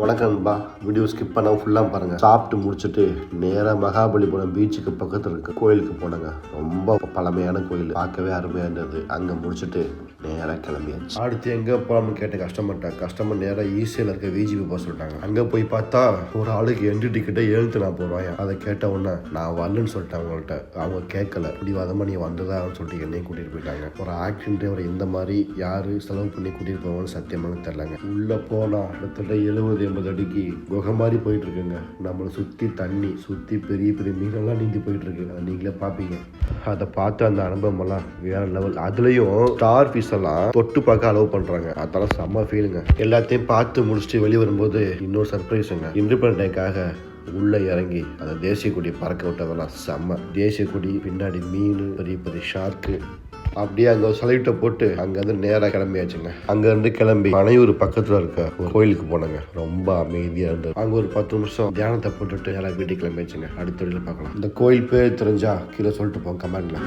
வணக்கம்பா. Video skip பண்ணாமல் ஃபுல்லாக பாருங்கள். சாப்பிட்டு முடிச்சுட்டு நேராக மகாபலிபுரம் பீச்சுக்கு பக்கத்தில் இருக்க கோயிலுக்கு போனாங்க. ரொம்ப பழமையான கோயில், பார்க்கவே அருமையாக இருந்தது. அங்கே முடிச்சுட்டு நேராக கிளம்பியாச்சு. அடுத்து எங்கே போகலாம்னு கேட்ட கஸ்டமர் நேராக ஈஸியில் இருக்க விஜிபி போக சொல்லிட்டாங்க. அங்கே போய் பார்த்தா ஒரு ஆளுக்கு என்ட்ரி டிக்கெட்டை 74 ரூபாயா. அதை கேட்ட உடனே நான் வரலன்னு சொல்லிட்டேன் அவங்கள்ட்ட. அவங்க கேட்கல, பிடிவாதமாக நீ வந்துதான் சொல்லிட்டு என்னையும் கூட்டிகிட்டு போயிட்டாங்க. ஒரு ஆக்சிடென்ட் டிரைவர் இந்த மாதிரி யார் செலவு பண்ணி கூட்டிகிட்டு போவான்னு சத்தியமாக தெரிலங்க. உள்ளே போனால் கிட்டத்தட்ட 70-80 அடிக்கு குகை மாதிரி போயிட்டு இருக்குங்க. நம்மளை சுற்றி தண்ணி, சுற்றி பெரிய பெரிய மீனெல்லாம் நீந்தி போயிட்டு இருக்கு. அதை நீங்களே பார்ப்பீங்க. அதை பார்த்து அந்த அனுபவம் எல்லாம் வேற லெவல். அதுலேயும் ஸ்டார் ஃபிஷ் எல்லாம் தொட்டு பார்க்க அலோவ் பண்ணுறாங்க. அதெல்லாம் செம்ம ஃபீலுங்க. எல்லாத்தையும் பார்த்து முடிச்சுட்டு வெளியே வரும்போது இன்னொரு சர்ப்ரைஸுங்க. இண்டிபெண்டன்ஸ் டேக்காக உள்ளே இறங்கி அந்த தேசிய கொடி பறக்க விட்டதெல்லாம் செம்ம. தேசிய கொடி பின்னாடி மீன், பெரிய பெரிய ஷார்க்கு, அப்படியே அங்கே சலைட்டை போட்டு அங்கேருந்து நேராக கிளம்பியாச்சுங்க. அங்கேருந்து கிளம்பி பனையூர் பக்கத்தில் இருக்க ஒரு கோயிலுக்கு போனாங்க. ரொம்ப அமைதியாக இருந்தது. அங்கே ஒரு 10 நிமிஷம் தியானத்தை போட்டுட்டு எல்லாம் வீட்டுக்கு கிளம்பியாச்சுங்க. அடுத்த வழியில் பார்க்கலாம். இந்த கோயில் பேர் தெரிஞ்சா கீழே சொல்லிட்டு போங்க கமெண்ட்ல.